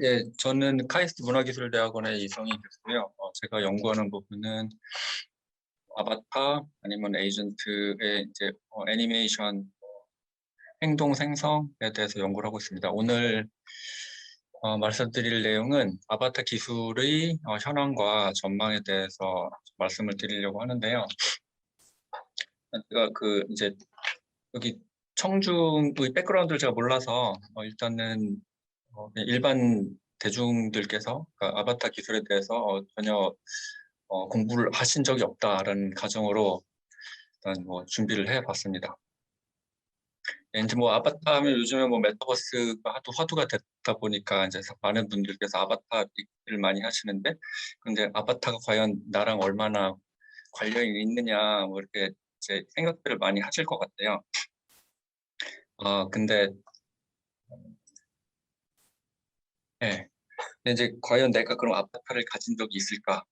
예, 저는 카이스트 문화기술대학원의 이성희 교수고요. 제가 연구하는 부분은 아바타 아니면 에이전트의 이제 애니메이션 행동 생성에 대해서 연구를 하고 있습니다. 오늘 말씀드릴 내용은 아바타 기술의 현황과 전망에 대해서 말씀을 드리려고 하는데요. 제가 이제 여기 청중의 백그라운드를 제가 몰라서 일단은 그냥 일반 대중들께서 그러니까 아바타 기술에 대해서 전혀 공부를 하신 적이 없다라는 가정으로 일단 뭐 준비를 해봤습니다. 이제 뭐 아바타 하면 요즘에 뭐 메타버스가 하도 화두가 됐다 보니까 이제 많은 분들께서 아바타 얘기를 많이 하시는데, 근데 아바타가 과연 나랑 얼마나 관련이 있느냐 뭐 이렇게 이제 생각들을 많이 하실 것 같아요. 근데 예. 근데 이제 과연 내가 그런 아바타를 가진 적이 있을까?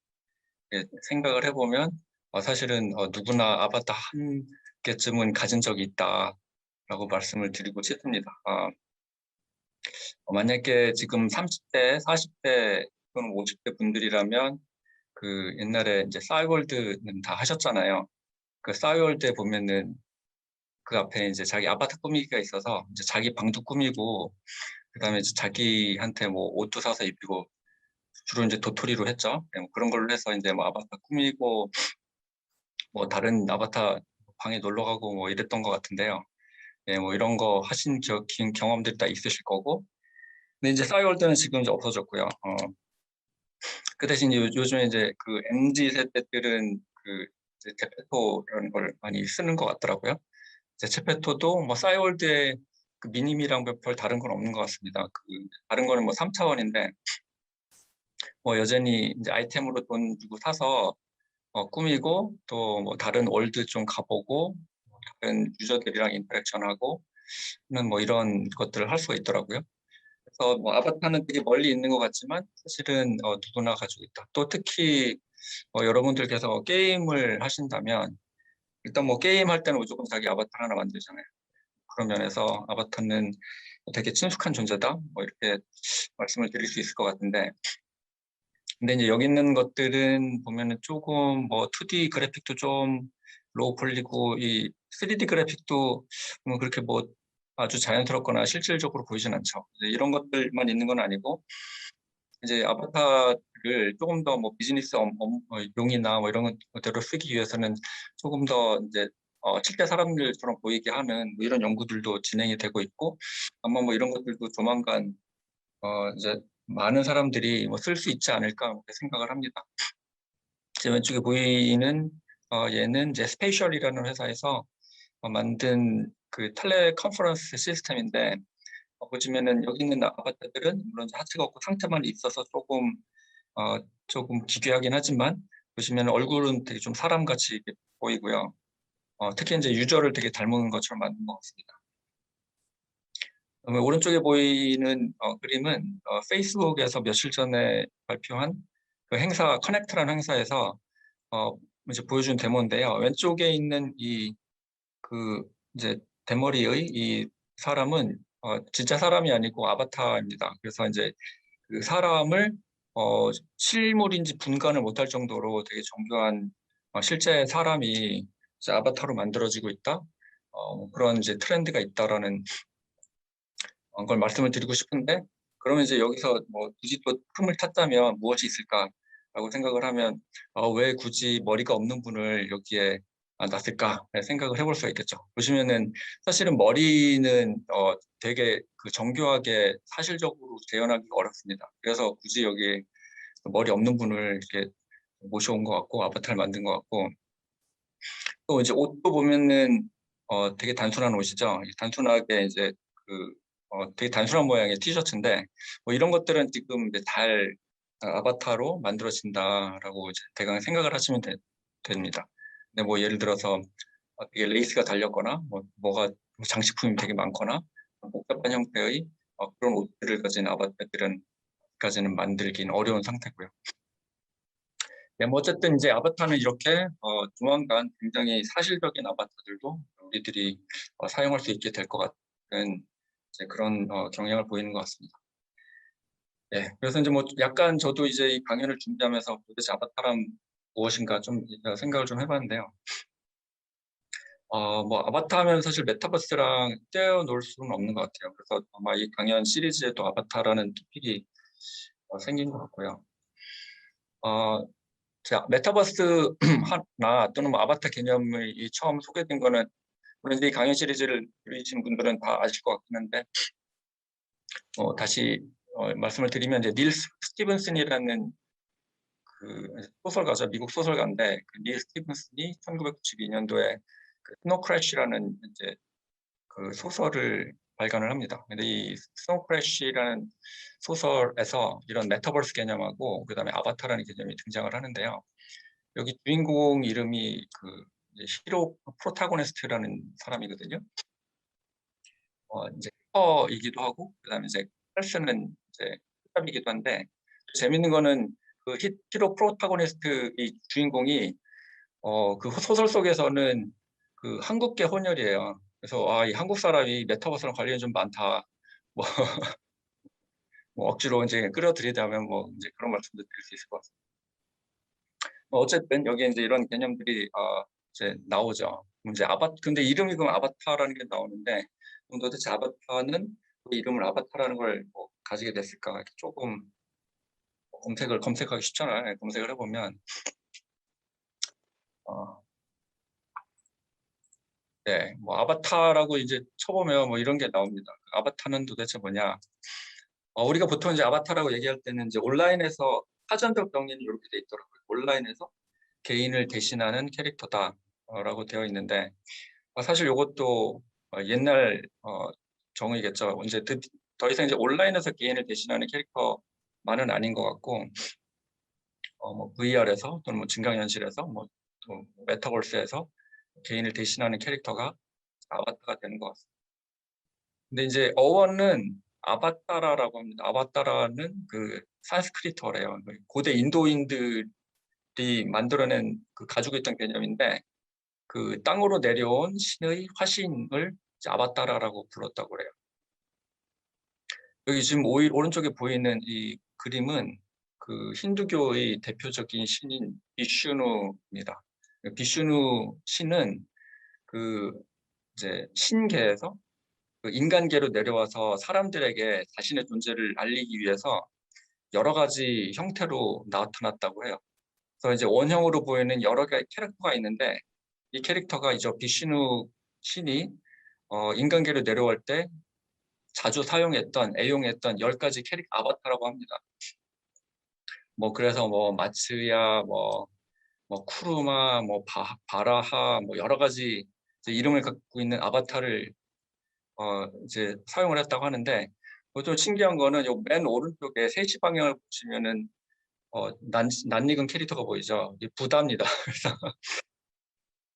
생각을 해보면 사실은 누구나 아바타 한 개쯤은 가진 적이 있다라고 말씀을 드리고 싶습니다. 만약에 지금 30대, 40대 또는 50대 분들이라면 그 옛날에 이제 싸이월드는 다 하셨잖아요. 그 싸이월드에 보면은 그 앞에 이제 자기 아바타 꾸미기가 있어서 이제 자기 방도 꾸미고 그다음에 이제 자기한테 뭐 옷도 사서 입히고 주로 이제 도토리로 했죠. 뭐 그런 걸로 해서 이제 뭐 아바타 꾸미고 뭐 다른 아바타 방에 놀러 가고 뭐 이랬던 것 같은데요. 예, 뭐 이런 거 하신 경험들이 다 있으실 거고. 근데 이제 싸이월드는 지금 이제 없어졌고요. 그 대신 요즘에 이제 그 MZ 세대들은 그 이제 제페토라는 걸 많이 쓰는 것 같더라고요. 이제 제페토도 뭐 싸이월드의 그 미니미랑 별 다른 건 없는 것 같습니다. 다른 거는 뭐 3차원인데 뭐 여전히 이제 아이템으로 돈 주고 사서 꾸미고 또 뭐 다른 월드 좀 가보고 다른 유저들이랑 인터랙션하고 하는 뭐 이런 것들을 할 수가 있더라고요. 그래서 뭐 아바타는 되게 멀리 있는 것 같지만 사실은 누구나 가지고 있다. 또 특히 여러분들께서 게임을 하신다면 일단 뭐 게임 할 때는 무조건 자기 아바타 하나 만들잖아요. 그런 면에서 아바타는 되게 친숙한 존재다. 뭐 이렇게 말씀을 드릴 수 있을 것 같은데, 근데 이제 여기 있는 것들은 보면은 조금 뭐 2D 그래픽도 좀 로우 폴리고 이 3D 그래픽도 뭐 그렇게 뭐 아주 자연스럽거나 실질적으로 보이진 않죠. 이제 이런 것들만 있는 건 아니고 이제 아바타를 조금 더 뭐 비즈니스 용이나 뭐 이런 것들을 쓰기 위해서는 조금 더 이제 실제 사람들처럼 보이게 하는 뭐 이런 연구들도 진행이 되고 있고 아마 뭐 이런 것들도 조만간 이제 많은 사람들이 뭐 쓸 수 있지 않을까 그렇게 생각을 합니다. 제 왼쪽에 보이는 얘는 이제 스페이셜이라는 회사에서 만든 그 텔레 컨퍼런스 시스템인데 보시면은 여기 있는 아바타들은 물론 하체가 없고 상체만 있어서 조금 기괴하긴 하지만 보시면 얼굴은 되게 좀 사람같이 이렇게 보이고요. 특히 이제 유저를 되게 닮은 것처럼 만든 것 같습니다. 그러면 오른쪽에 보이는 그림은 페이스북에서 며칠 전에 발표한 그 행사 커넥트라는 행사에서 어, 이제 보여준 데모인데요. 왼쪽에 있는 그 이제 대머리의 이 사람은 진짜 사람이 아니고 아바타입니다. 그래서 이제 그 사람을 실물인지 분간을 못할 정도로 되게 정교한 실제 사람이 이제 아바타로 만들어지고 있다. 뭐 그런 이제 트렌드가 있다라는 걸 말씀을 드리고 싶은데 그러면 이제 여기서 뭐 굳이 또 틈을 탔다면 무엇이 있을까라고 생각을 하면 왜 굳이 머리가 없는 분을 여기에 놨을까 생각을 해볼 수가 있겠죠. 보시면은 사실은 머리는 되게 그 정교하게 사실적으로 재현하기가 어렵습니다. 그래서 굳이 여기 머리 없는 분을 이렇게 모셔온 것 같고 아바타를 만든 것 같고 또 이제 옷도 보면은 되게 단순한 옷이죠. 단순하게 이제 되게 단순한 모양의 티셔츠인데 뭐 이런 것들은 지금 이제 잘 아바타로 만들어진다라고 이제 대강 생각을 하시면 됩니다. 근데 뭐 예를 들어서 되게 레이스가 달렸거나 뭐가 장식품이 되게 많거나 복잡한 형태의 그런 옷들을 가진 아바타들은 까지는 만들긴 어려운 상태고요. 네, 뭐 어쨌든 이제 아바타는 이렇게 조만간 굉장히 사실적인 아바타들도 우리들이 사용할 수 있게 될 것 같은 이제 그런 경향을 보이는 것 같습니다. 네, 그래서 이제 뭐 약간 저도 이제 이 강연을 준비하면서 도대체 아바타란 무엇인가 좀 생각을 좀 해봤는데요. 뭐 아바타 하면 사실 메타버스랑 떼어놓을 수는 없는 것 같아요. 그래서 아마 이 강연 시리즈에도 아바타라는 토픽이 생긴 것 같고요. 어, 자, 메타버스 하나 또는 뭐 아바타 개념이 처음 소개된 거는 물론 이제 이 강연 시리즈를 들으신 분들은 다 아실 것 같긴 한데 다시 말씀을 드리면 이제 닐 스티븐슨이라는 그 소설가죠. 미국 소설가인데 그닐 스티븐슨이 1992년도에 그 스노우 크래시라는 이제 그 소설을 발간을 합니다. 근데 이 스노우 크래시라는 소설에서 이런 메타버스 개념하고 그다음에 아바타라는 개념이 등장을 하는데요. 여기 주인공 이름이 그 이제 히로 프로타고니스트라는 사람이거든요. 이제 래퍼이기도 하고 그다음에 이제 헬스는 이제 힙합이기도 한데 재밌는 거는 그 히로 프로타고니스트 이 주인공이 그 소설 속에서는 그 한국계 혼혈이에요. 그래서 이 한국 사람이 메타버스랑 관련이 좀 많다. 뭐, 뭐 억지로 이제 끌어들이자면 뭐 이제 그런 말씀도 드릴 수 있을 것 같습니다. 어쨌든 여기 이제 이런 개념들이 이제 나오죠. 이제 근데 이름이 그럼 아바타라는 게 나오는데 그럼 도대체 아바타는 왜 이름을 아바타라는 걸뭐 가지게 됐을까? 이렇게 조금 검색하기 쉽잖아요. 네, 검색을 해보면 어, 네, 뭐 아바타라고 이제 쳐보면 뭐 이런 게 나옵니다. 아바타는 도대체 뭐냐? 우리가 보통 이제 아바타라고 얘기할 때는 이제 온라인에서 사전적 정의는 이렇게 돼 있더라고요. 온라인에서 개인을 대신하는 캐릭터다라고 되어 있는데 사실 이것도 옛날 정의겠죠. 이제 더 이상 이제 온라인에서 개인을 대신하는 캐릭터만은 아닌 것 같고 뭐 VR에서 또는 뭐 증강현실에서 뭐또 메타버스에서 개인을 대신하는 캐릭터가 아바타가 되는 것 같습니다. 근데 이제 어원은 아바타라라고 합니다. 아바타라는 그 산스크리트어래요. 고대 인도인들이 만들어낸 그 가지고 있던 개념인데 그 땅으로 내려온 신의 화신을 이제 아바타라라고 불렀다고 그래요. 여기 지금 오른쪽에 보이는 이 그림은 그 힌두교의 대표적인 신인 비슈누입니다. 비슈누 신은 그 이제 신계에서 그 인간계로 내려와서 사람들에게 자신의 존재를 알리기 위해서 여러 가지 형태로 나타났다고 해요. 그래서 이제 원형으로 보이는 여러 개의 캐릭터가 있는데 이 캐릭터가 이제 비슈누 신이 인간계로 내려올 때 자주 애용했던 10가지 캐릭터 아바타라고 합니다. 뭐 그래서 뭐 마츠야, 뭐 쿠르마, 뭐 바라하, 뭐 여러 가지 이름을 갖고 있는 아바타를 이제 사용을 했다고 하는데 좀 신기한 거는 요 맨 오른쪽에 3시 방향을 보시면은 낯익은 캐릭터가 보이죠. 이게 부다입니다. 그래서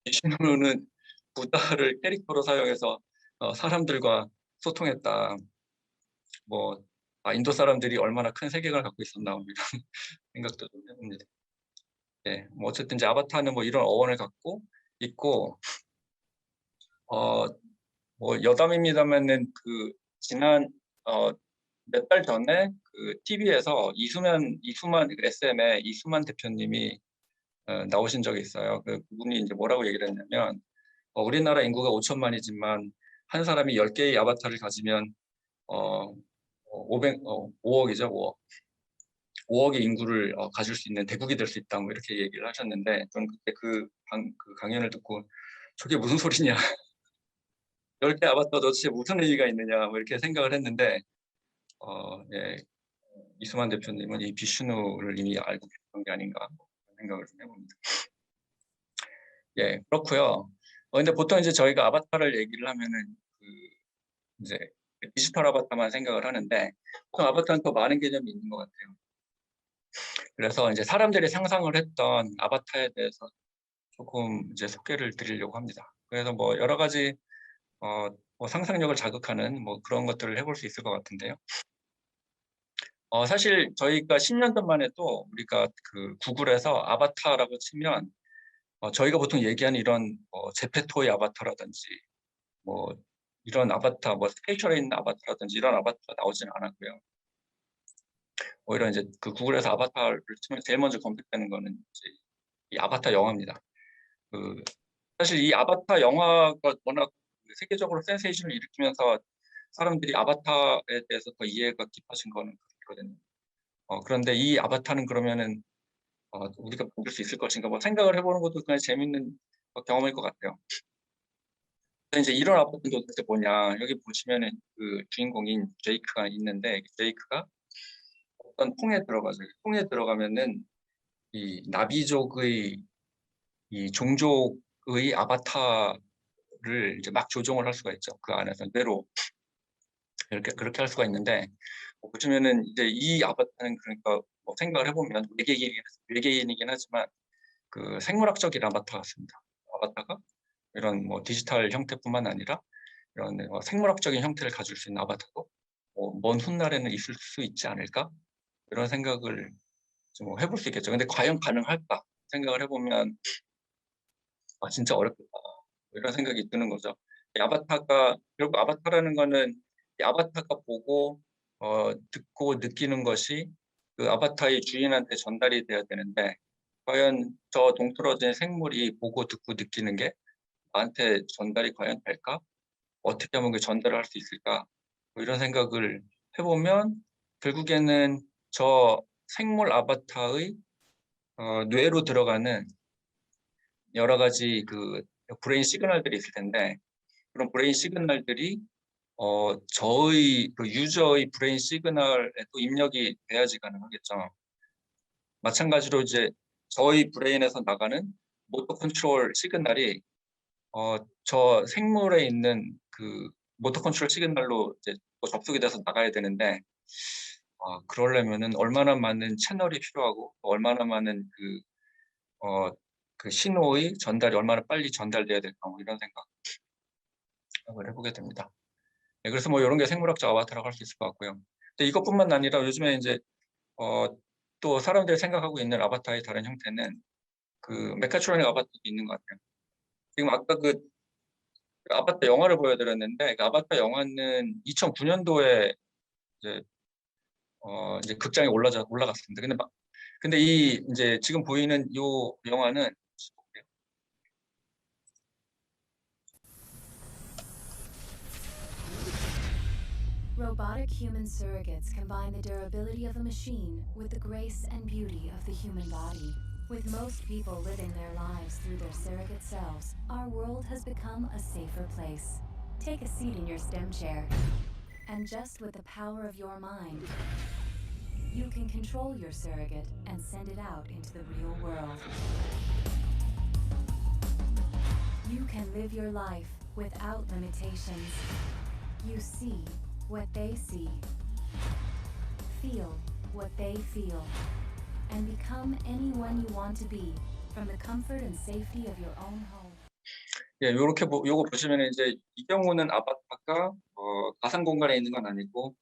이 신호는 부다를 캐릭터로 사용해서 사람들과 소통했다. 뭐 인도 사람들이 얼마나 큰 세계관을 갖고 있었나 뭐 이런 생각도 좀 해봅니다. 네, 뭐 어쨌든 이제 아바타는 뭐 이런 어원을 갖고 있고 어, 뭐 여담입니다만은 그 지난 몇 달 전에 그 TV에서 이수만 SM의 이수만 대표님이 나오신 적이 있어요. 그분이 이제 뭐라고 얘기를 했냐면 우리나라 인구가 5천만이지만 한 사람이 10개의 아바타를 가지면 어, 5억이죠, 5억. 5억의 인구를 가질 수 있는 대국이 될 수 있다, 뭐 이렇게 얘기를 하셨는데, 저는 그때 그 강연을 듣고 저게 무슨 소리냐, 10개 아바타 도대체 무슨 의미가 있느냐, 뭐 이렇게 생각을 했는데, 예, 이수만 대표님은 이 비슈누를 이미 알고 계셨던 게 아닌가 뭐 생각을 좀 해봅니다. 예, 그렇고요. 근데 보통 이제 저희가 아바타를 얘기를 하면은 그 이제 디지털 아바타만 생각을 하는데 보통 아바타는 더 많은 개념이 있는 것 같아요. 그래서 이제 사람들이 상상을 했던 아바타에 대해서 조금 이제 소개를 드리려고 합니다. 그래서 뭐 여러 가지 뭐 상상력을 자극하는 뭐 그런 것들을 해볼 수 있을 것 같은데요. 사실 저희가 10년 전만 해도 우리가 그 구글에서 아바타라고 치면 저희가 보통 얘기하는 이런 제페토의 아바타라든지 뭐 이런 아바타, 뭐 스페이셜에 있는 아바타라든지 이런 아바타가 나오지는 않았고요. 오히려 이제 그 구글에서 아바타를 치면 제일 먼저 검색되는 거는 이제 이 아바타 영화입니다. 그 사실 이 아바타 영화가 워낙 세계적으로 센세이션을 일으키면서 사람들이 아바타에 대해서 더 이해가 깊어진 거는 그렇거든요. 그런데 이 아바타는 그러면은 우리가 만들 수 있을 것인가 뭐 생각을 해보는 것도 그냥 재밌는 경험일 것 같아요. 근데 이제 이런 아바타는 도대체 뭐냐? 여기 보시면은 그 주인공인 제이크가 있는데 제이크가 어떤 통에 들어가죠. 통에 들어가면은 이 나비족의 이 종족의 아바타를 이제 막 조종을 할 수가 있죠. 그 안에서 뇌로 이렇게 그렇게 할 수가 있는데 보시면은 이제 이 아바타는 그러니까 뭐 생각을 해보면 외계인이긴 하지만 그 생물학적인 아바타 같습니다. 아바타가 이런 뭐 디지털 형태뿐만 아니라 이런 생물학적인 형태를 가질 수 있는 아바타도 먼 훗날에는 있을 수 있지 않을까? 이런 생각을 좀 해볼 수 있겠죠. 근데 과연 가능할까? 생각을 해보면 진짜 어렵겠다. 이런 생각이 드는 거죠. 이 아바타가 결국 아바타라는 거는 이 아바타가 보고 듣고 느끼는 것이 그 아바타의 주인한테 전달이 돼야 되는데 과연 저 동떨어진 생물이 보고 듣고 느끼는 게 나한테 전달이 과연 될까? 어떻게 하면 그 전달을 할 수 있을까? 뭐 이런 생각을 해보면 결국에는 저 생물 아바타의 뇌로 들어가는 여러 가지 그 브레인 시그널들이 있을 텐데 그런 브레인 시그널들이 저의 그 유저의 브레인 시그널에도 입력이 돼야지 가능하겠죠. 마찬가지로 이제 저희 브레인에서 나가는 모터 컨트롤 시그널이 저 생물에 있는 그 모터 컨트롤 시그널로 이제 또 접속이 돼서 나가야 되는데 그러려면은 얼마나 많은 채널이 필요하고 얼마나 많은 그 신호의 전달이 얼마나 빨리 전달돼야 될까 뭐 이런 생각을 해보게 됩니다. 네, 그래서 뭐 이런 게 생물학적 아바타라고 할 수 있을 것 같고요. 근데 이것뿐만 아니라 요즘에 이제 또 사람들이 생각하고 있는 아바타의 다른 형태는 그 메카트로닉 아바타도 있는 것 같아요. 지금 아까 그 아바타 영화를 보여드렸는데 그 아바타 영화는 2009년도에 이제 이제 극장에 올라갔습니다. 근데 이 이제 지금 보이는 요 영화는 Robotic human surrogates combine the durability of a machine with the grace and beauty of the human body. With most people living their lives through their surrogate selves, our world has become a safer place. Take a seat in your STEM chair, and just with the power of your mind, you can control your surrogate and send it out into the real world. You can live your life without limitations. You see what they see, feel what they feel, and become anyone you want to be from the comfort and safety of your own home. 예, 요렇게 요거 보시면 이제 이 경우는 아바타가 가상 공간에 있는 건 아니고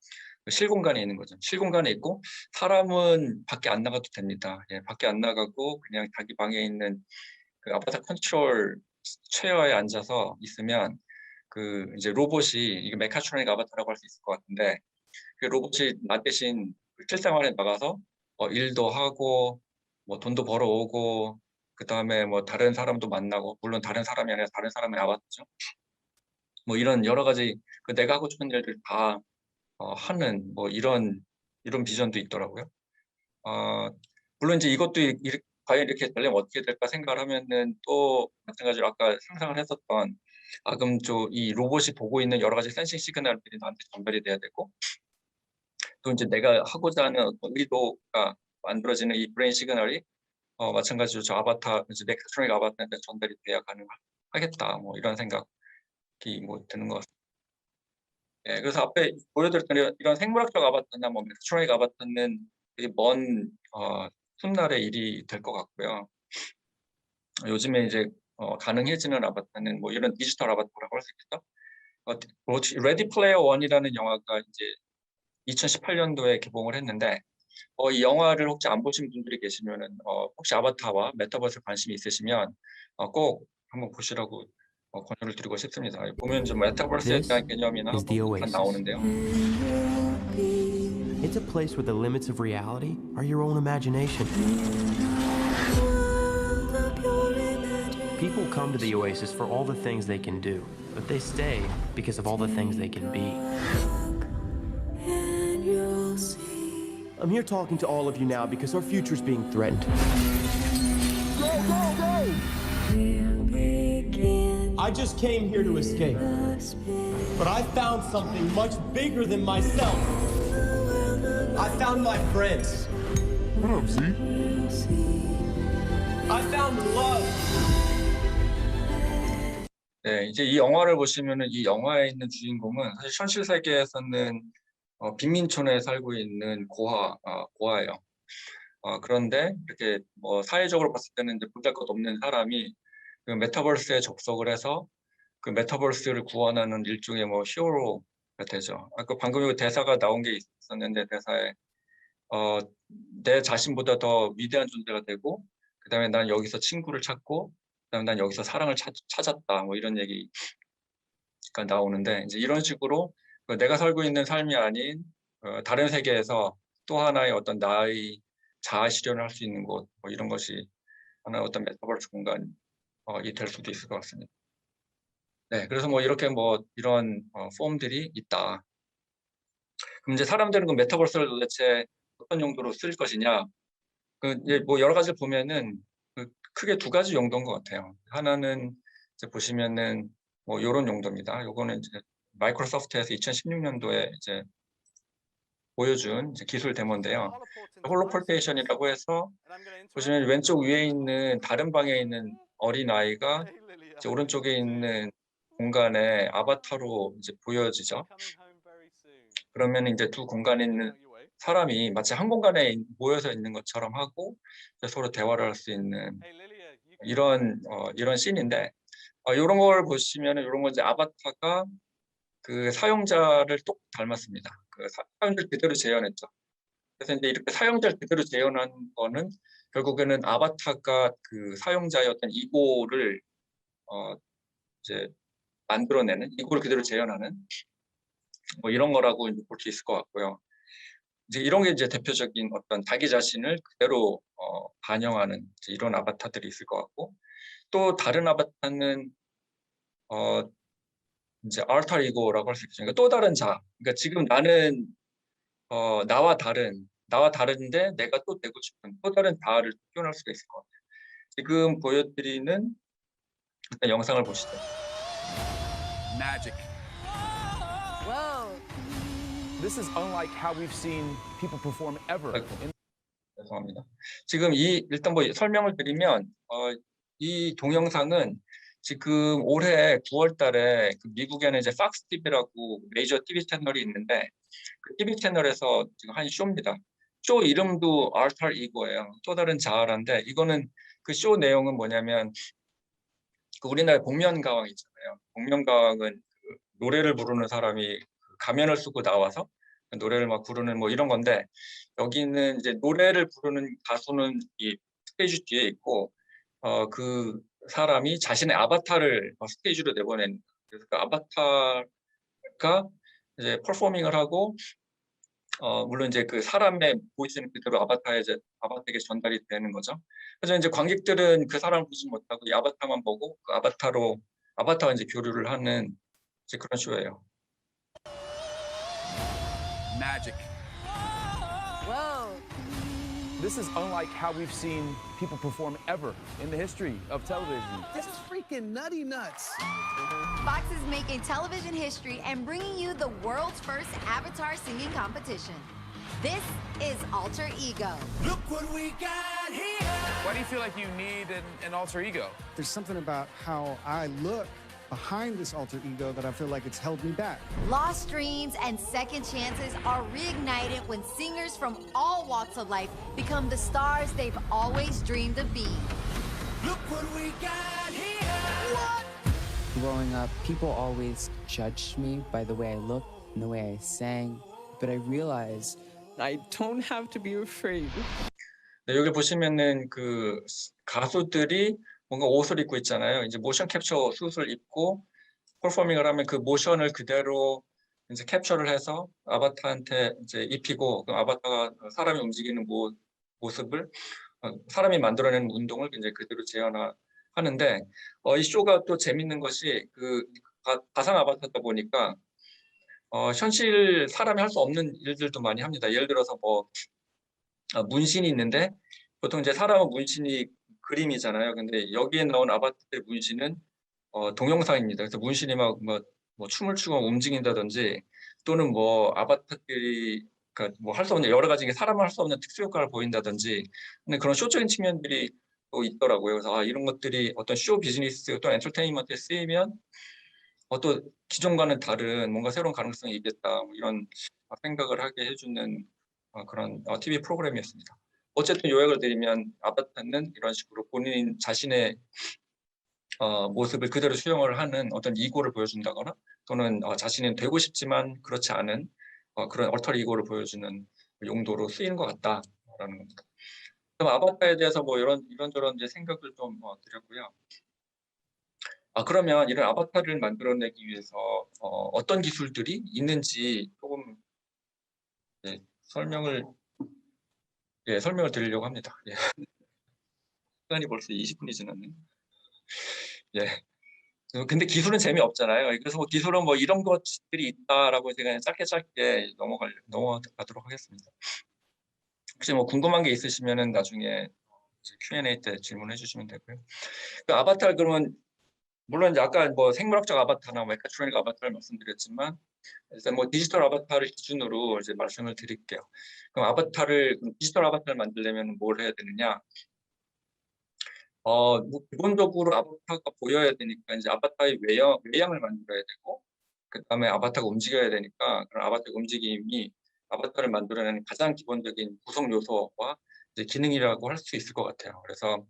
실공간에 있는 거죠. 실공간에 있고 사람은 밖에 안 나가도 됩니다. 예, 밖에 안 나가고 그냥 자기 방에 있는 그 아바타 컨트롤 체어에 앉아서 있으면 그 이제 로봇이 이게 메카트로닉 아바타라고 할 수 있을 것 같은데 그 로봇이 나 대신 실생활에 나가서 일도 하고 뭐 돈도 벌어오고 그 다음에 뭐 다른 사람도 만나고 물론 다른 사람이 아니라 다른 사람의 아바타죠. 뭐 이런 여러 가지 그 내가 하고 싶은 일들 다 하는 뭐 이런 비전도 있더라고요. 어, 물론 이제 이것도 과연 이렇게 되려면 어떻게 될까 생각을 하면은 또 마찬가지로 아까 상상을 했었던 그럼 이 로봇이 보고 있는 여러 가지 센싱 시그널들이 나한테 전달이 돼야 되고 또 이제 내가 하고자 하는 어떤 의도가 만들어지는 이 브레인 시그널이 마찬가지로 저 아바타 이제 넥스트로닉 아바타한테 전달이 돼야 가능하겠다 뭐 이런 생각이 뭐 드는 것 같습니다. 예, 그래서 앞에 보여드렸던 이런 생물학적 아바타나 뭐 넥스트로닉 아바타는 되게 먼 훗날의 일이 될 것 같고요. 요즘에 이제 가능해지는 아바타는 뭐 이런 디지털 아바타라고 할 수 있겠죠. 레디 플레이어 원이라는 영화가 이제 2018년도에 개봉을 했는데 이 영화를 혹시 안 보신 분들이 계시면은 혹시 아바타와 메타버스에 관심이 있으시면 꼭 한번 보시라고 권유를 드리고 싶습니다. 보면 좀 메타버스에 This 대한 개념이나 is the 다 Oasis. 나오는데요. It's a place where the limits of reality are your own imagination. People come to the Oasis for all the things they can do, but they stay because of all the things they can be. I'm here talking to all of you now because our future's being threatened. Go, go, go! I just came here to escape, but I found something much bigger than myself. I found my friends. What up, Z? I found love. 네, 이제 이 영화를 보시면은 이 영화에 있는 주인공은 사실 현실 세계에서는 빈민촌에 살고 있는 고아예요. 그런데 이렇게 뭐 사회적으로 봤을 때는 이제 보잘것없는 사람이 그 메타버스에 접속을 해서 그 메타버스를 구원하는 일종의 뭐 히어로가 되죠. 아까 방금 이거 대사가 나온 게 있었는데 대사에 내 자신보다 더 위대한 존재가 되고 그다음에 난 여기서 친구를 찾고 그다음에 난 여기서 사랑을 찾았다 뭐 이런 얘기가 나오는데 이제 이런 식으로 내가 살고 있는 삶이 아닌 다른 세계에서 또 하나의 어떤 나의 자아 실현을 할 수 있는 곳 뭐 이런 것이 하나의 어떤 메타버스 공간이 될 수도 있을 것 같습니다. 네, 그래서 뭐 이렇게 뭐 이런 폼들이 있다. 그럼 이제 사람들은 그 메타버스를 도대체 어떤 용도로 쓸 것이냐? 이제 뭐 여러 가지를 보면은 크게 두 가지 용도인 것 같아요. 하나는 이제 보시면은 뭐 이런 용도입니다. 요거는 이제 마이크로소프트에서 2016년도에 이제 보여준 이제 기술 데모인데요. 홀로폴테이션이라고 해서 보시면 왼쪽 위에 있는 다른 방에 있는 어린 아이가 이제 오른쪽에 있는 공간에 아바타로 이제 보여지죠. 그러면 이제 두 공간에 있는 사람이 마치 한 공간에 모여서 있는 것처럼 하고 서로 대화를 할 수 있는 이런 씬인데 이런 걸 보시면은 이런 건 이제 아바타가 그 사용자를 똑 닮았습니다. 그 사용자를 그대로 재현했죠. 그래서 이제 이렇게 사용자를 그대로 재현한 거는 결국에는 아바타가 그 사용자의 어떤 이고를 이제 만들어내는 이고를 그대로 재현하는 뭐 이런 거라고 볼 수 있을 것 같고요. 이제 이런 게 이제 대표적인 어떤 자기 자신을 그대로 반영하는 이런 아바타들이 있을 것 같고 또 다른 아바타는 이제 알터 이고라고 할 수 있죠. 그러니까 또 다른 자. 그러니까 지금 나는 나와 다른데 내가 또 되고 싶은 또 다른 자아를 표현할 수가 있을 것 같아요. 지금 보여드리는 일단 영상을 보시죠. Magic. Whoa. This is unlike how we've seen people perform ever. 죄송합니다. 지금 일단 뭐 설명을 드리면 이 동영상은 지금 올해 9월 달에 그 미국에는 이제 팍스 TV라고 메이저 TV 채널이 있는데 그 TV 채널에서 지금 한 쇼입니다. 쇼 이름도 알터 이고예요. 또 다른 자아란데 이거는 그 쇼 내용은 뭐냐면 그 우리나라에 복면가왕 있잖아요. 복면가왕은 그 노래를 부르는 사람이 가면을 쓰고 나와서 노래를 막 부르는 뭐 이런 건데 여기는 이제 노래를 부르는 가수는 이 스테이지 뒤에 있고 그 사람이 자신의 아바타를 스테이지로 내보낸 그래서 그 아바타가 이제 퍼포밍을 하고 물론 이제 그 사람의 보이스는 그대로 아바타에게 전달이 되는 거죠. 그래서 이제 관객들은 그 사람을 보지 못하고 이 아바타만 보고 그 아바타와 이제 교류를 하는 이제 그런 쇼예요. Magic. Whoa. This is unlike how we've seen people perform ever in the history of television. This is freaking nutty nuts. Fox is making television history and bringing you the world's first Avatar singing competition. This is Alter Ego. Look what we got here. Why do you feel like you need an alter ego? There's something about how I look behind this alter ego that I feel like it's held me back. Lost dreams and second chances are reignited when singers from all walks of life become the stars they've always dreamed of being. Look what we got here. What? Growing up, people always judged me by the way I looked and the way I sang, but I realized I don't have to be afraid. 네, 여기 보시면은 그 가수들이 뭔가 옷을 입고 있잖아요. 이제 모션 캡처 숱을 입고 퍼포밍을 하면 그 모션을 그대로 이제 캡처를 해서 아바타한테 이제 입히고 그 아바타가 사람이 움직이는 모습을 사람이 만들어내는 운동을 이제 그대로 재현하는데 이 쇼가 또 재밌는 것이 그 가상 아바타다 보니까 현실 사람이 할 수 없는 일들도 많이 합니다. 예를 들어서 뭐 문신이 있는데 보통 이제 사람은 문신이 그림이잖아요. 근데 여기에 나온 아바타의 문신은 동영상입니다. 그래서 문신이 뭐 춤을 추고 움직인다든지 또는 뭐 아바타들이 그러니까 뭐 할 수 없는 여러 가지 사람은 할 수 없는 특수 효과를 보인다든지 근데 그런 쇼적인 측면들이 또 있더라고요. 그래서 이런 것들이 어떤 쇼 비즈니스 또 엔터테인먼트에 쓰이면 또 기존과는 다른 뭔가 새로운 가능성이 있겠다 뭐 이런 생각을 하게 해주는 그런 TV 프로그램이었습니다. 어쨌든 요약을 드리면 아바타는 이런 식으로 본인 자신의 모습을 그대로 수용을 하는 어떤 이고를 보여준다거나 또는 자신은 되고 싶지만 그렇지 않은 그런 얼터 이고를 보여주는 용도로 쓰이는 것 같다라는 겁니다. 그럼 아바타에 대해서 뭐 이런저런 이제 생각을 좀 드렸고요. 그러면 이런 아바타를 만들어내기 위해서 어떤 기술들이 있는지 조금 설명을 드리려고 합니다. 예. 시간이 벌써 20분이 지났네요. 예. 근데 기술은 재미없잖아요. 그래서 뭐 기술은 뭐 이런 것들이 있다라고 제가 짧게 넘어가도록 하겠습니다. 혹시 뭐 궁금한 게 있으시면은 나중에 Q&A 때 질문해 주시면 되고요. 그 아바타 그러면 물론 이제 아까 뭐 생물학적 아바타나 메카트로닉 아바타를 말씀드렸지만 일단 뭐 디지털 아바타를 기준으로 이제 말씀을 드릴게요. 그럼 디지털 아바타를 만들려면 뭘 해야 되느냐? 뭐 기본적으로 아바타가 보여야 되니까 이제 아바타의 외양을 만들어야 되고 그 다음에 아바타가 움직여야 되니까 그런 아바타 움직임이 아바타를 만들어내는 가장 기본적인 구성 요소와 이제 기능이라고 할 수 있을 것 같아요. 그래서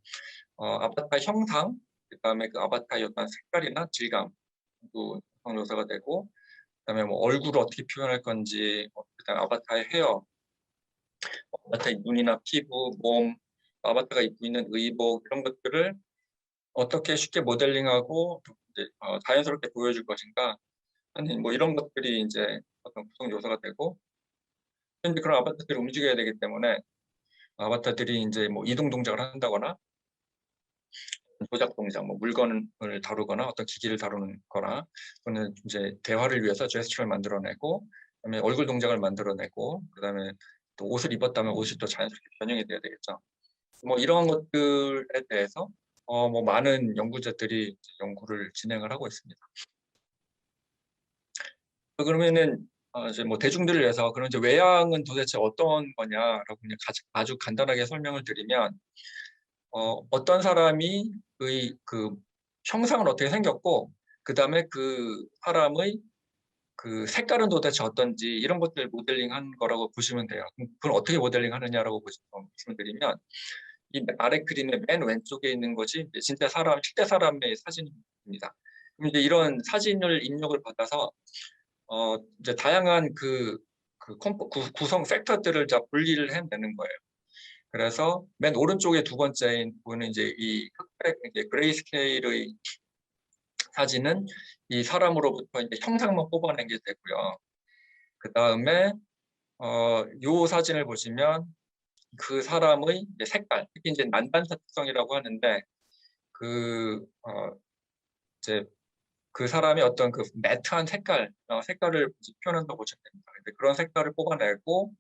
아바타 형상, 그 다음에 그 아바타의 어떤 색깔이나 질감도 구성 요소가 되고 그다음에 뭐 얼굴을 어떻게 표현할 건지, 그다음 아바타의 헤어, 아바타의 눈이나 피부, 몸, 아바타가 입고 있는 의복 이런 것들을 어떻게 쉽게 모델링하고 이제, 자연스럽게 보여줄 것인가, 아니 뭐 이런 것들이 이제 어떤 구성 요소가 되고, 현재 그런 아바타들이 움직여야 되기 때문에 아바타들이 이제 뭐 이동 동작을 한다거나 조작 동작, 뭐 물건을 다루거나 어떤 기기를 다루는 거나 또는 이제 대화를 위해서 제스처를 만들어내고 그다음에 얼굴 동작을 만들어내고 그다음에 또 옷을 입었다면 옷이 또 자연스럽게 변형이 돼야 되겠죠. 뭐 이런 것들에 대해서 뭐 많은 연구자들이 연구를 진행을 하고 있습니다. 그러면은 이제 뭐 대중들을 위해서 그런 이제 외양은 도대체 어떤 거냐라고 그냥 아주 간단하게 설명을 드리면 어떤 사람이 그 형상은 어떻게 생겼고 그다음에 그 사람의 그 색깔은 도대체 어떤지 이런 것들 모델링한 거라고 보시면 돼요. 그걸 어떻게 모델링하느냐라고 말씀을 드리면 이 아래 그림의 맨 왼쪽에 있는 것이 진짜 실제 사람의 사진입니다. 그럼 이제 이런 사진을 입력을 받아서 이제 다양한 구성 팩터들을 다 분리를 해내는 거예요. 그래서 맨 오른쪽에 두 번째인 보이는 이제 이 흑백 그레이스케일의 사진은 이 사람으로부터 이제 형상만 뽑아낸 게 되고요. 그 다음에 요 사진을 보시면 그 사람의 이제 색깔, 특히 이제 난반사 특성이라고 하는데 이제 그 사람의 어떤 그 매트한 색깔을 표현한다고 보시면 됩니다. 그런 색깔을 뽑아내고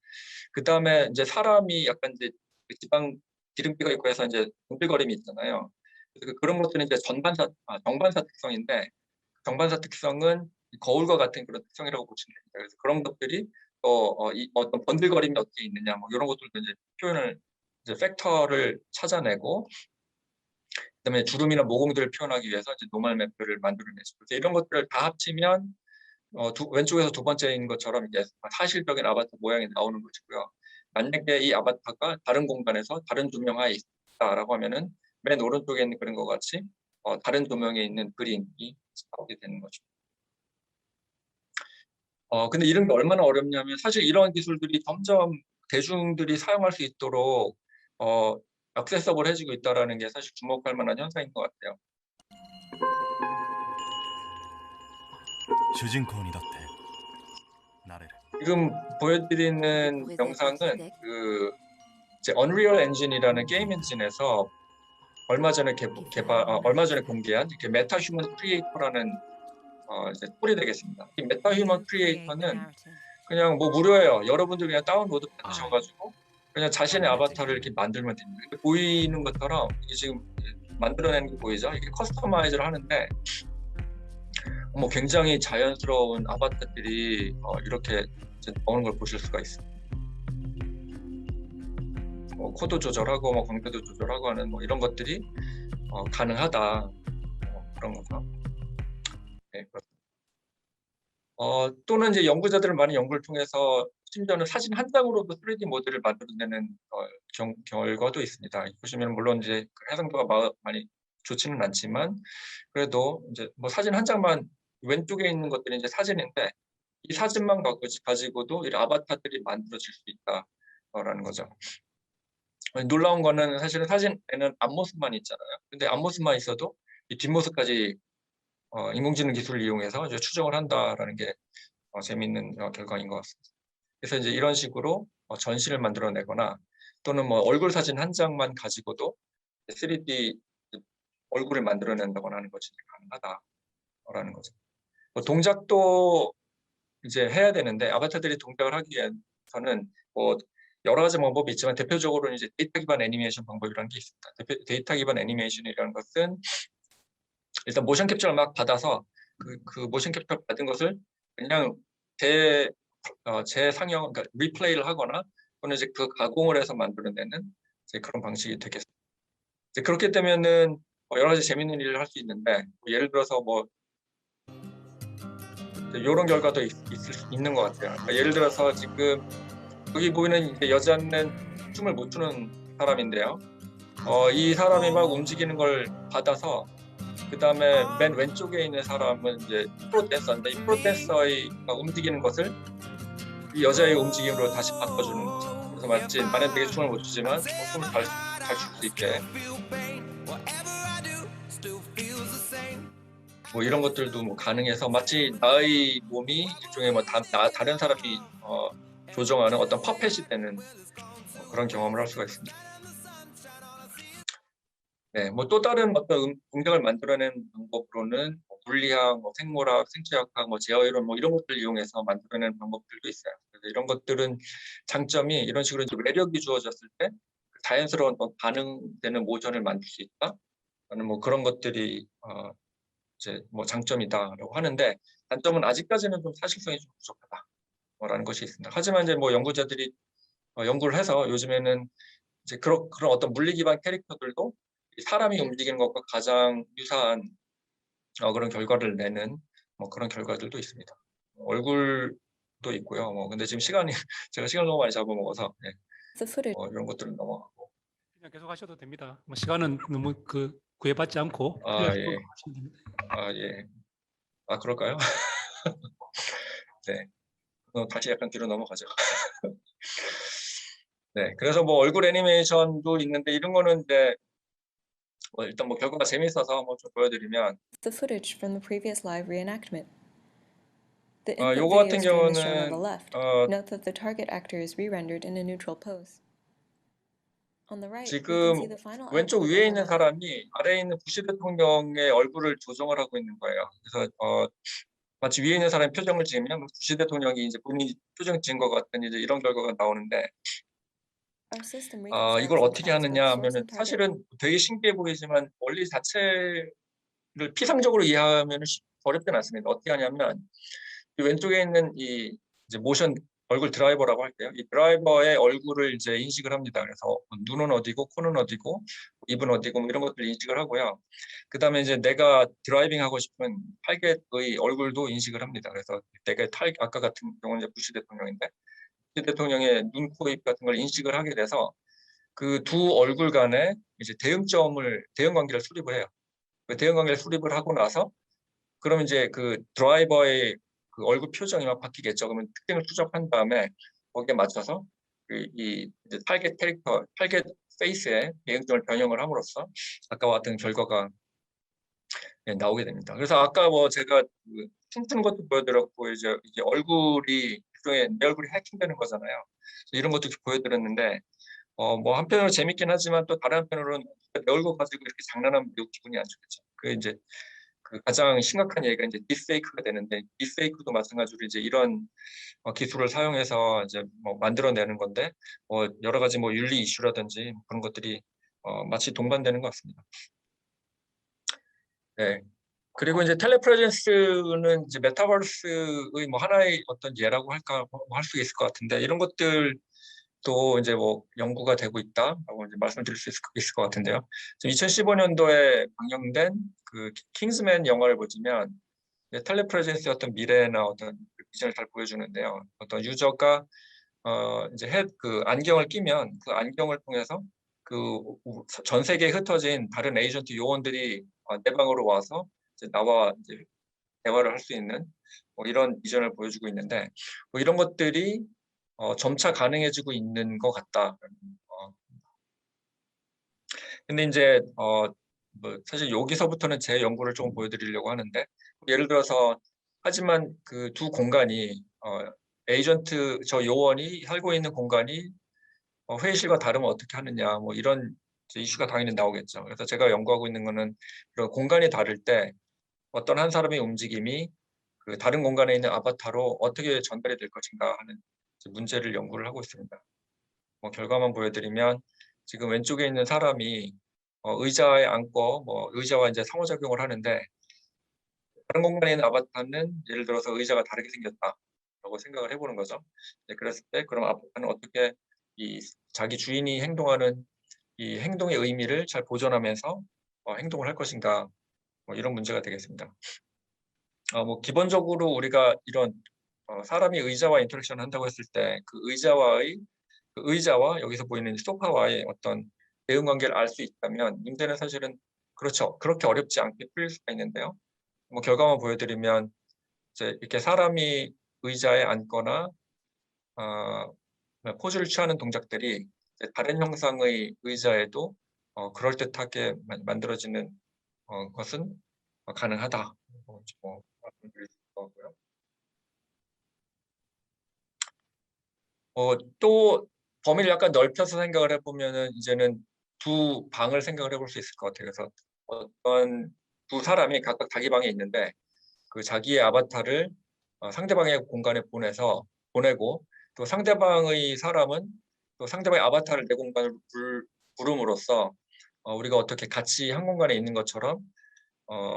그 다음에 이제 사람이 약간 이제 지방 기름기가 있고 해서 이제 동글거림이 있잖아요. 그래서 그런 것들은 이제 정반사 특성인데 정반사 특성은 거울과 같은 그런 특성이라고 보시면 됩니다. 그래서 그런 것들이 어떤 번들거림이 어떻게 있느냐 뭐 이런 것들도 이제 표현을 이제 팩터를 찾아내고 그다음에 주름이나 모공들을 표현하기 위해서 이제 노멀 매프를 만들어내죠. 그래서 이런 것들을 다 합치면 왼쪽에서 두 번째인 것처럼 이제 사실적인 아바타 모양이 나오는 것이고요. 만약에 이 아바타가 다른 공간에서 다른 조명하에 있다라고 하면은 맨 오른쪽에 있는 그림과 같이 다른 조명에 있는 그림이 나오게 되는 거죠. 근데 이런 게 얼마나 어렵냐면 사실 이런 기술들이 점점 대중들이 사용할 수 있도록 액세서블 해지고 있다는 게 사실 주목할 만한 현상인 것 같아요. 主人公にだって 지금 보여드리는 영상은 그 이제 Unreal Engine이라는 게임 엔진에서 얼마 전에 얼마 전에 공개한 이렇게 메타 휴먼 크리에이터라는 이제 툴이 되겠습니다. 이 메타 휴먼 크리에이터는 그냥 뭐 무료예요. 여러분들 그냥 다운로드 받으셔가지고 그냥 자신의 아바타를 이렇게 만들면 됩니다. 보이는 것처럼 이게 지금 만들어내는 게 보이죠? 이게 커스터마이즈를 하는데 뭐 굉장히 자연스러운 아바타들이 이렇게 이제 나오는 걸 보실 수가 있습니다. 코드 조절하고 뭐 광대도 조절하고 하는 뭐 이런 것들이 가능하다. 그런 거죠. 네, 그렇습니다. 또는 이제 연구자들은 많은 연구를 통해서 심지어는 사진 한 장으로도 3D 모델을 만들어내는 결과도 있습니다. 보시면 물론 이제 해상도가 많이 좋지는 않지만 그래도 이제 뭐 사진 한 장만 왼쪽에 있는 것들이 이제 사진인데 이 사진만 가지고도 이 아바타들이 만들어질 수 있다라는 거죠. 놀라운 거는 사실은 사진에는 앞모습만 있잖아요. 근데 앞모습만 있어도 이 뒷모습까지 인공지능 기술을 이용해서 이제 추정을 한다라는 게 재미있는 결과인 것 같습니다. 그래서 이제 이런 식으로 전신을 만들어내거나 또는 뭐 얼굴 사진 한 장만 가지고도 3D 얼굴을 만들어낸다거나 하는 것이 가능하다라는 거죠. 동작도 이제 해야 되는데 아바타들이 동작을 하기 위해서는 뭐 여러 가지 방법이 있지만 대표적으로는 이제 데이터 기반 애니메이션 방법이라는 게 있습니다. 데이터 기반 애니메이션이라는 것은 일단 모션 캡처를 막 받아서 그 모션 캡처를 받은 것을 그냥 재상영, 그러니까 리플레이를 하거나 또는 이제 그 가공을 해서 만들어내는 이제 그런 방식이 되겠습니다. 이제 그렇게 되면은 여러 가지 재밌는 일을 할 수 있는데 예를 들어서 뭐 이런 결과도 있는 것 같아요. 그러니까 예를 들어서 지금 여기 보이는 이제 여자는 춤을 못 추는 사람인데요. 이 사람이 막 움직이는 걸 받아서 그 다음에 맨 왼쪽에 있는 사람은 이제 프로댄서인데 이 프로댄서의 움직이는 것을 이 여자의 움직임으로 다시 바꿔주는 거죠. 그래서 마치 만약에 춤을 못 추지만 춤을 잘 출 수 있게 뭐 이런 것들도 뭐 가능해서 마치 나의 몸이 일종의 뭐 다른 사람이 조정하는 어떤 퍼펫이 되는 그런 경험을 할 수가 있습니다. 네, 뭐 또 다른 어떤 동작을 만들어낸 방법으로는 뭐 물리학, 뭐 생물학, 생체학학, 뭐 제어이론 뭐 이런 것들을 이용해서 만들어낸 방법들도 있어요. 그래서 이런 것들은 장점이 이런 식으로 이제 매력이 주어졌을 때 자연스러운 반응되는 모션을 만들 수 있다라는 뭐 그런 것들이 이제 뭐 장점이다라고 하는데 단점은 아직까지는 좀 사실성이 좀 부족하다라는 것이 있습니다. 하지만 이제 뭐 연구자들이 연구를 해서 요즘에는 이제 그런 어떤 물리 기반 캐릭터들도 사람이 움직이는 것과 가장 유사한 그런 결과를 내는 뭐 그런 결과들도 있습니다. 얼굴도 있고요. 뭐 근데 지금 제가 시간을 너무 많이 잡아먹어서 네. 이런 것들은 넘어가고 그냥 계속 하셔도 됩니다. 뭐 시간은 너무 구애받지 않고 예. 예. 그럴까요? 네. 다시 약간 뒤로 넘어가죠. 네. 그래서 뭐 얼굴 애니메이션도 있는데 이런 거는 이제 일단 뭐 결과가 재밌어서 한번 좀 보여드리면 The footage from the previous live reenactment. The 요거 input 같은 video stream is shown on the 경우는 left. Note that the target actor is re-rendered in a neutral pose. On the right, we can see 지금 the final 왼쪽 output of 위에 the 있는 live. 사람이 아래에 있는 부시 대통령의 얼굴을 조정을 하고 있는 거예요. 그래서 마치 위에 있는 사람의 표정을 지으면 부시 대통령이 이제 본인이 표정 지은 것 같은 이제 이런 결과가 나오는데 Our system 이걸 reconstructs 어떻게 the facts 하느냐 both source 하면은 and target. 사실은 되게 신기해 보이지만 원리 자체를 피상적으로 이해하면 어렵진 않습니다. 어떻게 하냐면 이 왼쪽에 있는 이 이제 모션 얼굴 드라이버라고 할게요. 이 드라이버의 얼굴을 이제 인식을 합니다. 그래서 눈은 어디고 코는 어디고 입은 어디고 뭐 이런 것들 인식을 하고요. 그다음에 이제 내가 드라이빙 하고 싶은 타겟의 얼굴도 인식을 합니다. 그래서 내가 아까 같은 경우는 이제 부시 대통령인데 부시 대통령의 눈, 코, 입 같은 걸 인식을 하게 돼서 그 두 얼굴 간에 이제 대응 관계를 수립을 해요. 그 대응 관계를 수립을 하고 나서 그러면 이제 그 드라이버의 그 얼굴 표정이 막 바뀌겠죠. 그러면 특징을 추적한 다음에 거기에 맞춰서 이 이제 타겟 페이스의 대응점을 변형을 함으로써 아까와 같은 결과가 나오게 됩니다. 그래서 아까 뭐 제가 춤추는 것도 보여드렸고 이제 얼굴이 일종의 내 얼굴이 해킹되는 거잖아요. 이런 것도 보여드렸는데 뭐 한편으로 재밌긴 하지만 또 다른 한편으로는 내 얼굴 가지고 이렇게 장난하면 매우 기분이 안 좋겠죠. 그 이제 그 가장 심각한 얘기가 이제 딥페이크가 되는데 딥페이크도 마찬가지로 이제 이런 기술을 사용해서 이제 뭐 만들어내는 건데 여러 가지 뭐 윤리 이슈라든지 그런 것들이 마치 동반되는 것 같습니다. 네. 그리고 이제 텔레프레젠스는 이제 메타버스의 뭐 하나의 어떤 예라고 할까 할 수 있을 것 같은데 이런 것들도 이제 뭐 연구가 되고 있다라고 이제 말씀드릴 수 있을 것 같은데요. 지금 2015년도에 방영된 그 킹스맨 영화를 보시면 텔레프레젠스의 어떤 미래나 어떤 비전을 잘 보여주는데요. 어떤 유저가 이제 그 안경을 끼면 그 안경을 통해서 그 전 세계에 흩어진 다른 에이전트 요원들이 내 방으로 와서 이제 나와 이제 대화를 할 수 있는 뭐 이런 비전을 보여주고 있는데 뭐 이런 것들이 점차 가능해지고 있는 것 같다. 근데 이제 뭐 사실 여기서부터는 제 연구를 조금 보여드리려고 하는데 예를 들어서 하지만 그 두 공간이 에이전트 저 요원이 살고 있는 공간이 회의실과 다르면 어떻게 하느냐 뭐 이런 이슈가 당연히 나오겠죠. 그래서 제가 연구하고 있는 거는 그런 공간이 다를 때 어떤 한 사람의 움직임이 그 다른 공간에 있는 아바타로 어떻게 전달이 될 것인가 하는 문제를 연구를 하고 있습니다. 뭐 결과만 보여드리면 지금 왼쪽에 있는 사람이 의자에 앉고 뭐 의자와 이제 상호작용을 하는데 다른 공간에 있는 아바타는 예를 들어서 의자가 다르게 생겼다라고 생각을 해보는 거죠. 네, 그랬을 때 그럼 아바타는 어떻게 이 자기 주인이 행동하는 이 행동의 의미를 잘 보존하면서 행동을 할 것인가 뭐 이런 문제가 되겠습니다. 뭐 기본적으로 우리가 이런 사람이 의자와 인터랙션을 한다고 했을 때 그 의자와 여기서 보이는 소파와의 어떤 대응 관계를 알 수 있다면 문제는 사실은 그렇죠. 그렇게 어렵지 않게 풀릴 수가 있는데요. 뭐 결과만 보여드리면 이제 이렇게 사람이 의자에 앉거나 포즈를 취하는 동작들이 다른 형상의 의자에도 그럴듯하게 만들어지는 것은 가능하다. 뭐 말씀드릴 수 있고요. 또 범위를 약간 넓혀서 생각을 해보면은 이제는 두 방을 생각을 해볼 수 있을 것 같아요. 그래서 어떤 두 사람이 각각 자기 방에 있는데 그 자기의 아바타를 상대방의 공간에 보내고 또 상대방의 사람은 또 상대방의 아바타를 내 공간으로 부름으로써 우리가 어떻게 같이 한 공간에 있는 것처럼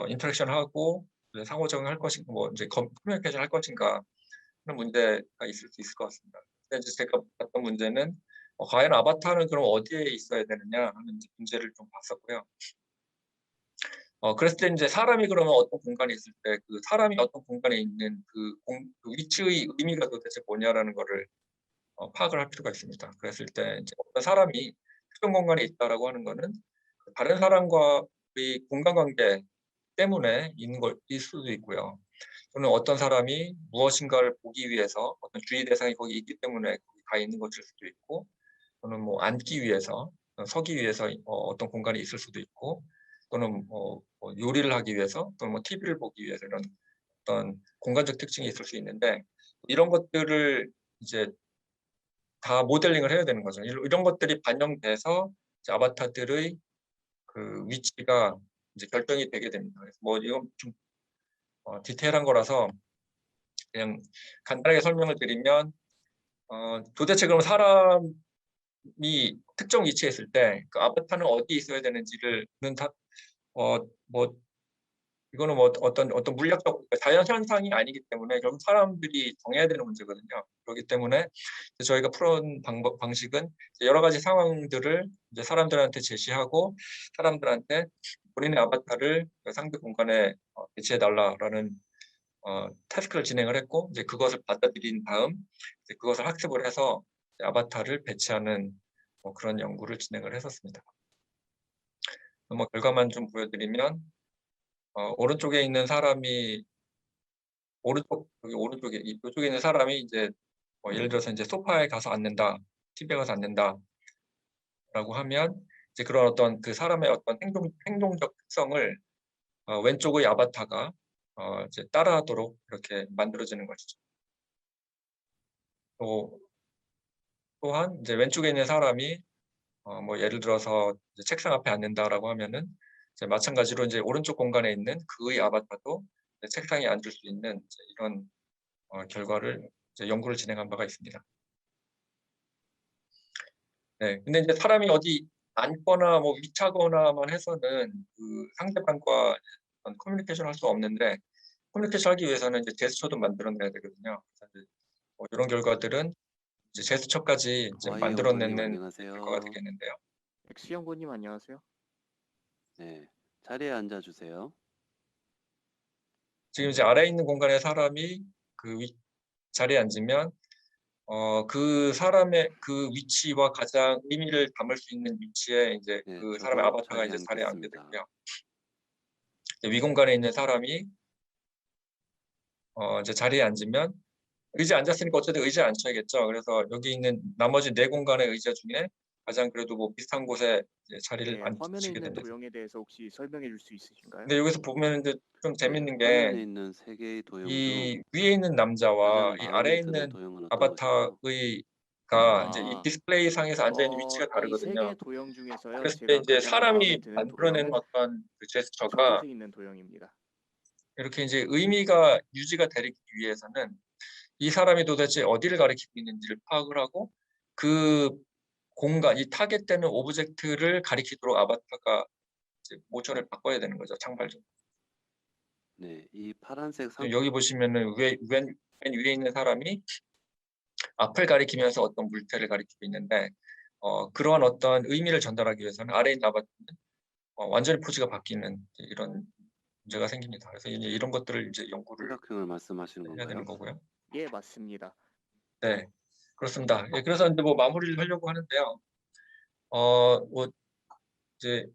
인터랙션하고 상호작용할 것인가, 뭐 이제 커뮤니케이션 할 것인가 하는 문제가 있을 수 있을 것 같습니다. 근데 이제 제가 봤던 문제는 과연 아바타는 그럼 어디에 있어야 되느냐 하는 문제를 좀 봤었고요. 그랬을 때 이제 사람이 그러면 어떤 공간에 있을 때 그 사람이 어떤 공간에 있는 그 위치의 의미가 도대체 뭐냐라는 거를 파악을 할 필요가 있습니다. 그랬을 때 이제 어떤 사람이 특정 공간에 있다라고 하는 거는 다른 사람과의 공간 관계 때문에 있을 수도 있고요. 또는 어떤 사람이 무엇인가를 보기 위해서 어떤 주의 대상이 거기 있기 때문에 거기 가 있는 것일 수도 있고, 또는 뭐 앉기 위해서, 서기 위해서 어떤 공간에 있을 수도 있고, 또는 뭐 요리를 하기 위해서, 또는 뭐 TV를 보기 위해서 이런 어떤 공간적 특징이 있을 수 있는데 이런 것들을 이제 다 모델링을 해야 되는 거죠. 이런 것들이 반영돼서 이제 아바타들의 그 위치가 이제 결정이 되게 됩니다. 그래서 뭐 이건 좀 디테일한 거라서 그냥 간단하게 설명을 드리면 도대체 그럼 사람이 특정 위치에 있을 때 그 아바타는 어디 있어야 되는지를 뭐 이거는 뭐 어떤 물리학적 자연 현상이 아니기 때문에 결국 사람들이 정해야 되는 문제거든요. 그렇기 때문에 저희가 풀어온 방식은 여러 가지 상황들을 이제 사람들한테 제시하고 사람들한테 본인의 아바타를 상대 공간에 배치해 달라라는 태스크를 진행을 했고 이제 그것을 받아들인 다음 이제 그것을 학습을 해서 아바타를 배치하는 뭐 그런 연구를 진행을 했었습니다. 뭐 결과만 좀 보여드리면 오른쪽에 있는 사람이 오른쪽에 이쪽에 있는 사람이 이제 예를 들어서 이제 소파에 가서 앉는다, TV에 가서 앉는다라고 하면 이제 그런 어떤 그 사람의 어떤 행동적 특성을 왼쪽의 아바타가 이제 따라하도록 이렇게 만들어지는 것이죠. 또 또한 이제 왼쪽에 있는 사람이 뭐 예를 들어서 이제 책상 앞에 앉는다라고 하면은 이제 마찬가지로 이제 오른쪽 공간에 있는 그의 아바타도 이제 책상에 앉을 수 있는 이제 이런 결과를 이제 연구를 진행한 바가 있습니다. 네, 근데 이제 사람이 어디 앉거나 뭐 위치하거나만 해서는 그 상대방과 어떤 커뮤니케이션을 할 수 없는데 커뮤니케이션 하기 위해서는 이제 제스처도 만들어내야 되거든요. 그래서 이제 이런 결과들은 이제 제스처까지 이제 와이 연구님 만들어내는 안녕하세요. 결과가 되겠는데요. 엑시 연구님 안녕하세요. 네, 자리에 앉아주세요. 지금 이제 아래에 있는 공간에 사람이 그 자리에 앉으면 그 사람의 그 위치와 가장 의미를 담을 수 있는 위치에 이제 네, 그 사람의 저도 아바타가 이제 자리에 앉게 앉겠습니다. 되고요. 이제 위 공간에 있는 사람이 이제 자리에 앉으면 의자에 앉았으니까 어쨌든 의자에 앉혀야겠죠. 그래서 여기 있는 나머지 4 공간의 의자 중에 가장 그래도 뭐 비슷한 곳에 이제 자리를 네, 화면에 앉히게 있는 됩니다. 도형에 대해서 혹시 설명해 줄 수 있으신가요? 근데 여기서 보면 이제 좀 재밌는 네, 화면에 게 있는 3개의 도형 중 이 위에 있는 남자와 가장 이 마음에 아래에 드는 있는 도형은 어떤 것일까요? 아바타의가 이제 이 디스플레이 상에서 앉아 있는 위치가 이 3개 다르거든요. 도형 중에서요. 그랬을 때 제가 이제 가장 마음에 사람이 드는 만들어내는 도형은 어떤 그 제스처가 적은색 있는 도형입니다. 이렇게 이제 의미가 유지가 되기 위해서는 이 사람이 도대체 어디를 가리키고 있는지를 파악을 하고 그 공간, 이 타겟되는 오브젝트를 가리키도록 아바타가 이제 모션을 바꿔야 되는 거죠, 창발적으로. 네, 이 파란색 상 여기 보시면은 맨 위에 있는 사람이 앞을 가리키면서 어떤 물체를 가리키고 있는데 그러한 어떤 의미를 전달하기 위해서는 아래에 있는 아바타는 완전히 포즈가 바뀌는 이제 이런 문제가 생깁니다. 그래서 이제 이런 것들을 이제 연구를 삼각형을 말씀하시는 해야 되는 건가요? 거고요. 예, 맞습니다. 네, 그렇습니다. 예, 그래서 이제 뭐 마무리를 하려고 하는데요. 뭐 이제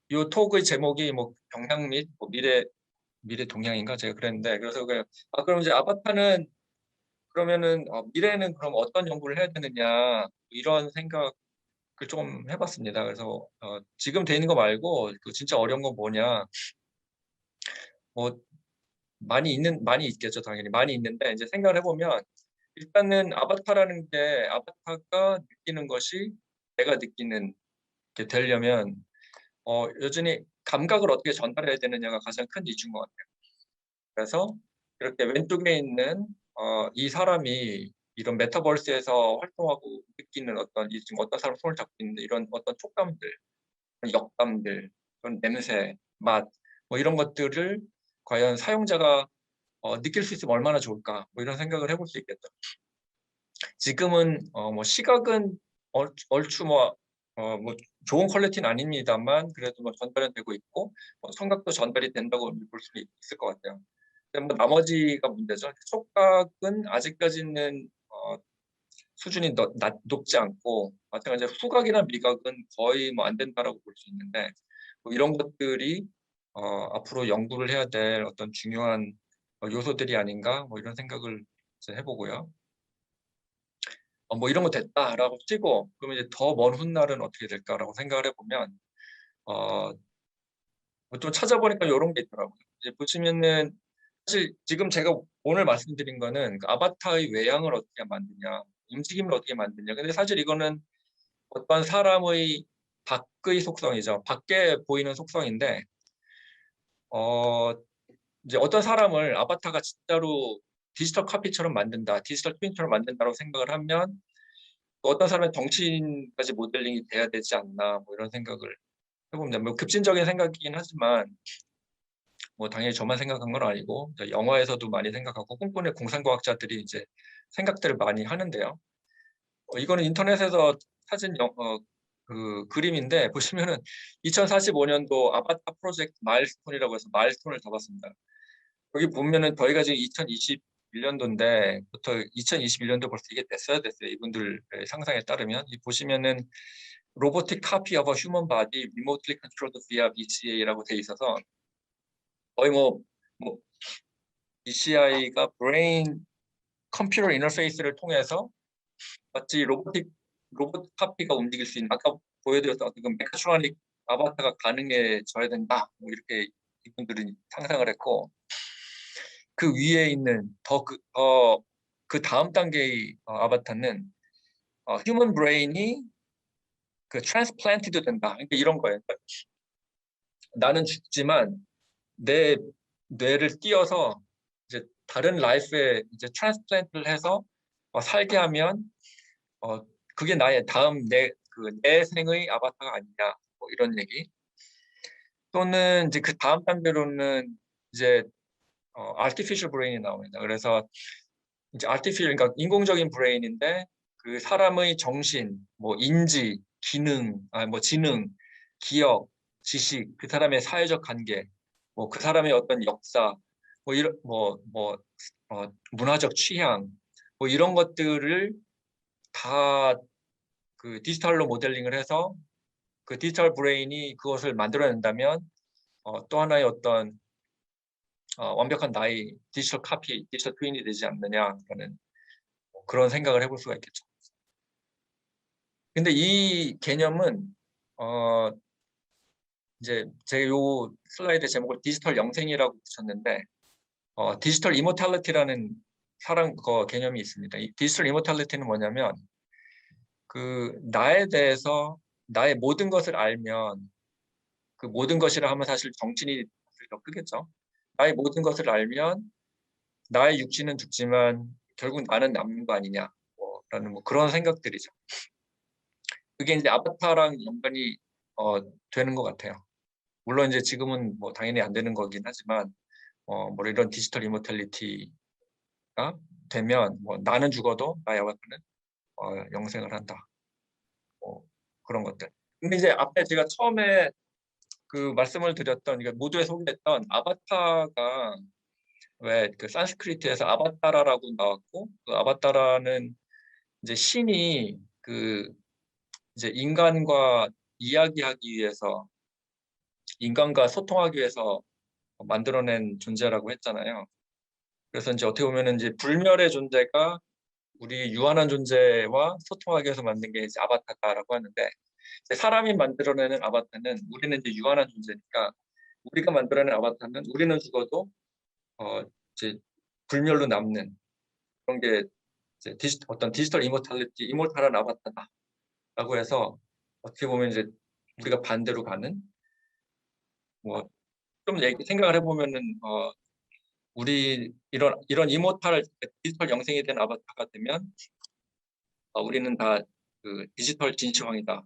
이 톡의 제목이 뭐 경향 및 뭐 미래 동향인가 제가 그랬는데 그래서 그럼 이제 아바타는 그러면은 미래에는 그럼 어떤 연구를 해야 되느냐 이런 생각을 좀 해봤습니다. 그래서 지금 돼 있는 거 말고 그 진짜 어려운 건 뭐냐 뭐 많이 있겠죠 당연히 많이 있는데 이제 생각을 해보면 일단은 아바타라는 게 아바타가 느끼는 것이 내가 느끼는 게 되려면 여전히 감각을 어떻게 전달해야 되느냐가 가장 큰 이슈인 것 같아요. 그래서 이렇게 왼쪽에 있는 이 사람이 이런 메타버스에서 활동하고 느끼는 지금 어떤 사람 손을 잡고 있는 이런 어떤 촉감들, 역감들, 그런 냄새, 맛, 뭐 이런 것들을 과연 사용자가 느낄 수 있으면 얼마나 좋을까, 뭐 이런 생각을 해볼 수 있겠죠. 지금은 뭐 시각은 얼추 뭐 좋은 퀄리티는 아닙니다만 그래도 뭐 전달은 되고 있고 청각도 전달이 된다고 볼 수 있을 것 같아요. 근데 뭐 나머지가 문제죠. 촉각은 아직까지는 수준이 높지 않고 마찬가지로 후각이나 미각은 거의 뭐 안 된다라고 볼 수 있는데 뭐 이런 것들이 앞으로 연구를 해야 될 어떤 중요한 요소들이 아닌가 뭐 이런 생각을 이제 해보고요. 뭐 이런 거 됐다라고 치고 그러면 이제 더 먼 훗날은 어떻게 될까라고 생각을 해보면 좀 찾아보니까 이런 게 있더라고요. 이제 보시면은 사실 지금 제가 오늘 말씀드린 거는 그 아바타의 외양을 어떻게 만드냐, 움직임을 어떻게 만드냐. 근데 사실 이거는 어떤 사람의 밖의 속성이죠. 밖에 보이는 속성인데 이제 어떤 사람을 아바타가 진짜로 디지털 카피처럼 만든다, 디지털 트윈처럼 만든다고 생각을 하면 또 어떤 사람의 정치인까지 모델링이 돼야 되지 않나 뭐 이런 생각을 해봅니다. 뭐 급진적인 생각이긴 하지만 뭐 당연히 저만 생각한 건 아니고 영화에서도 많이 생각하고 꿈꾸는 공상과학자들이 이제 생각들을 많이 하는데요. 이거는 인터넷에서 찾은 그 그림인데 보시면은 2045년도 아바타 프로젝트 마일스톤이라고 해서 마일스톤을 잡았습니다. 여기 보면은 저희가 지금 2021년도인데 부터 2021년도 벌써 이게 됐어요. 이분들의 상상에 따르면 보시면은 로보틱 카피 of a human body remotely controlled via BCA라고 돼 있어서 거의 뭐 BCI가 브레인 컴퓨터 인터페이스를 통해서 마치 로봇 카피가 움직일 수 있는 아까 보여드렸던 그 메카트로닉 아바타가 가능해져야 된다. 뭐 이렇게 이분들은 상상을 했고 그 위에 있는 더 그 다음 단계의 아바타는 휴먼 브레인이 그 트랜스플란티드 된다. 그러니까 이런 거예요. 그러니까 나는 죽지만 내 뇌를 띄어서 이제 다른 라이프에 이제 트랜스플란트를 해서 살게 하면 그게 나의 다음 내 생의 아바타가 아니냐, 뭐 이런 얘기. 또는 이제 그 다음 단계로는 이제 artificial brain이 나옵니다. 그래서 이제 artificial, 그러니까 인공적인 브레인인데 그 사람의 정신, 뭐 인지, 기능, 뭐 지능, 기억, 지식, 그 사람의 사회적 관계, 뭐 그 사람의 어떤 역사, 뭐 이런 문화적 취향, 뭐 이런 것들을 다 그 디지털로 모델링을 해서 그 디지털 브레인이 그것을 만들어낸다면 또 하나의 어떤 완벽한 나의 디지털 카피, 디지털 트윈이 되지 않느냐라는 그런 생각을 해볼 수가 있겠죠. 근데 이 개념은 이제 제 요 슬라이드 제목을 디지털 영생이라고 붙였는데 디지털 이모탈리티라는 개념이 있습니다. 이 디지털 이모탈리티는 뭐냐면 그 나에 대해서 나의 모든 것을 알면 그 모든 것이라 하면 사실 정신이 더 크겠죠. 나의 모든 것을 알면 나의 육신은 죽지만 결국 나는 남는 거 아니냐 라는 그런 생각들이죠. 그게 이제 아바타랑 연관이 되는 것 같아요. 물론 이제 지금은 뭐 당연히 안 되는 거긴 하지만 뭐 이런 디지털 이모탈리티가 되면 뭐 나는 죽어도 나의 아바타는 영생을 한다. 그런 것들. 근데 이제 앞에 제가 처음에 그 말씀을 드렸던, 그러니까 모두에 소개했던 아바타가 왜 그 산스크리트에서 아바타라라고 나왔고, 그 아바타라는 이제 신이 그 이제 인간과 이야기하기 위해서, 인간과 소통하기 위해서 만들어낸 존재라고 했잖아요. 그래서 이제 어떻게 보면은 이제 불멸의 존재가 우리 유한한 존재와 소통하기 위해서 만든 게 이제 아바타다라고 하는데, 사람이 만들어내는 아바타는 우리는 이제 유한한 존재니까 우리가 만들어낸 아바타는 우리는 죽어도 이제 불멸로 남는 그런 게 이제 어떤 디지털 이모탈리티, 이모탈한 아바타다라고 해서 어떻게 보면 이제 우리가 반대로 가는 뭐 좀 생각을 해보면은 우리 이런 이모탈 디지털 영생이 된 아바타가 되면 우리는 다 그 디지털 진시황이다,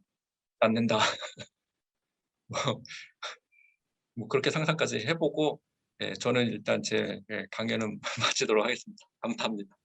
낳는다. 뭐 그렇게 상상까지 해보고 저는 일단 제 강연은 마치도록 하겠습니다. 감사합니다.